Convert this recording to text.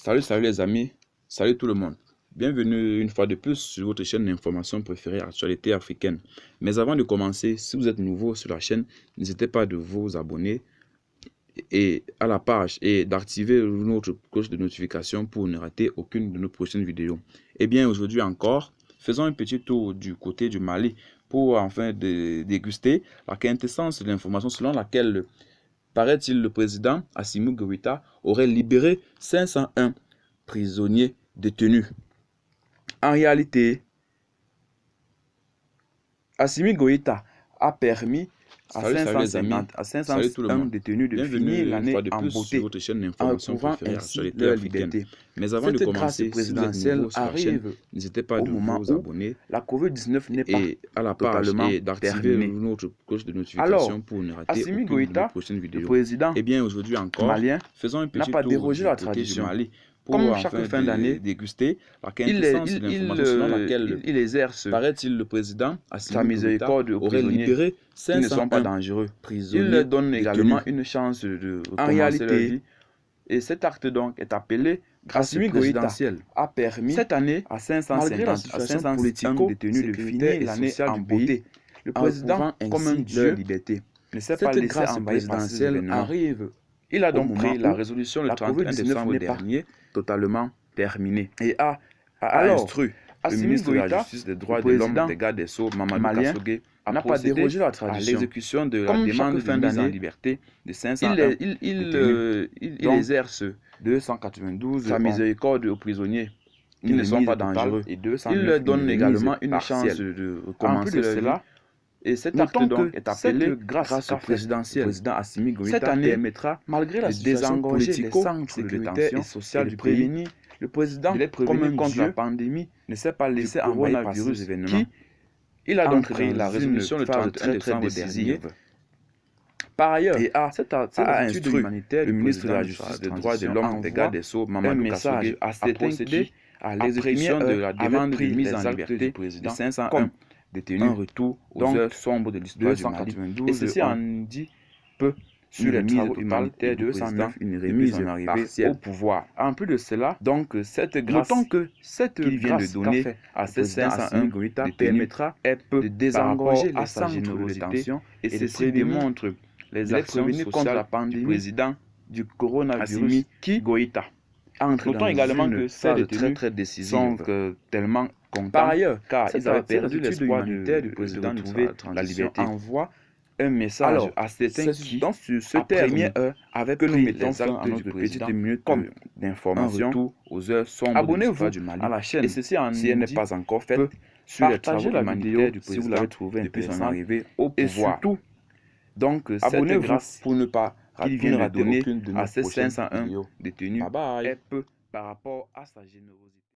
Salut les amis, salut tout le monde. Bienvenue une fois de plus sur votre chaîne d'information préférée Actualité africaine. Mais avant de commencer, si vous êtes nouveau sur la chaîne, n'hésitez pas de vous abonner et à la page et d'activer notre cloche de notification pour ne rater aucune de nos prochaines vidéos. Et bien aujourd'hui encore, faisons un petit tour du côté du Mali pour enfin déguster la quintessence de l'information selon laquelle, paraît-il, le président Assimi Goïta aurait libéré 501 prisonniers détenus. En réalité, Assimi Goïta a permis à 501 détenus de finir l'année en beauté en recouvrant ainsi leur liberté. Mais avant de commencer, présidentielle arrive n'hésitez pas au de moment vous où abonner la COVID-19 n'est pas et à la page totalement et d'activer terminée. notre cloche de notification Alors, pour ne rater Assimi aucune de nos Goïta, prochaines le vidéos. président Et bien aujourd'hui encore, malien, faisons un n'a petit pas tour dérogé du la côté tradition. du Mali pour Comme enfin chaque fin d'année, déguster la il quintessence de l'information selon laquelle, il exerce paraît-il, le président sa Assimi Goïta miséricorde aux aurait prisonniers libéré qui ne sont pas 501 dangereux. Il prisonniers leur donne également détenus. une chance de En recommencer leur réalité, vie. Et cet acte donc est appelé grâce Assimi Goïta présidentielle. A permis cette année, à malgré la 550 à situation 501 détenus de politico-sécuritaire finir et l'année sociale en du pays, beauté. Le en président, recouvrant comme un ainsi dieu, leur liberté. ne s'est Cette pas laissé grâce envahir par ces présidentielle événements. arrive Il a au donc moment pris la où résolution le la 31 COVID-19 décembre n'est pas dernier totalement terminée et a Alors, instruit le Assimi ministre de la Goïta, Justice, des Droits le de l'Homme, président des Gardes des Sceaux, Mamadou malien, Kassogué, n'a n'a pas pas dérogé dérogé la à tradition. l'exécution de la Comme demande chaque fin de mise en d'année, liberté de il 501 détenus. il Donc, exerce 292 sa sa miséricorde aux prisonniers qui ne sont pas dangereux. et Il 209 leur donne une également remise une chance partielle. de En recommencer plus de leur cela, vie. Et cet notons acte donc que est appelé cette grâce qu'a fait présidentielle. Le président Assimi Goïta cette année, permettra malgré la de situation désengorger les centres de politico-sécuritaire détention et sociale et de du pays, prévenir. Le président, de les comme prévenir un contre dieu, la pandémie, ne s'est pas laissé du envahir par ces coronavirus événements. qui Il a donc entre pris dans la une résolution le phase 31 décembre décisive. dernier. Par ailleurs, Et cette a attitude instruit humanitaire le du ministre de la président Justice, de des Droits de transition l'Homme, des Gardes des Sceaux, un Mamadou message Kassogué, à à certains procéder qui, à à l'exécution première de la heure, demande avaient de pris mise les en actes liberté du de président 501 comme détenus. un retour aux Donc, heures sombres de l'histoire du Mali. 292 Et ceci en dit peu sur sur les les travaux travaux humanitaires humanitaires de du président 209, une depuis remise son arrivée partielle au pouvoir. En plus de cela, donc, cette grâce Notons que cette qu'il vient de grâce donner qu'a fait à le ces président 501 Assimi Goïta détenus permettra peu de par désengorger rapport à les sa centres de générosité détention et et de ceci prévenir démontre les les actions prévenir contre sociales la du pandémie président du coronavirus Assimi qui Goïta. Entre Notons dans également une que ces phase détenus très décisive sont tellement contents par ailleurs, car cette ils avaient attitude perdu l'espoir humanitaire du de président de retrouver la la transition liberté. envoie Un message alors à certains c'est qui, dans ce à terme première heure, avaient que nous pris mettons les fin à actes notre de président petites minutes comme un d'information retour aux heures sombres de Abonnez-vous l'histoire du Mali. à la chaîne Et ceci en si elle n'est dit pas encore faite peu. sur les Partagez travaux la humanitaires vidéo du si vous président l'avez trouvée depuis son intéressante arrivée au et pouvoir. surtout Donc, cette abonnez-vous grâce pour ne pas qu'il pour ne vient de rater donner aucune de à nos ces prochaines 501 vidéos. détenus Bye bye. est peu par rapport à sa générosité.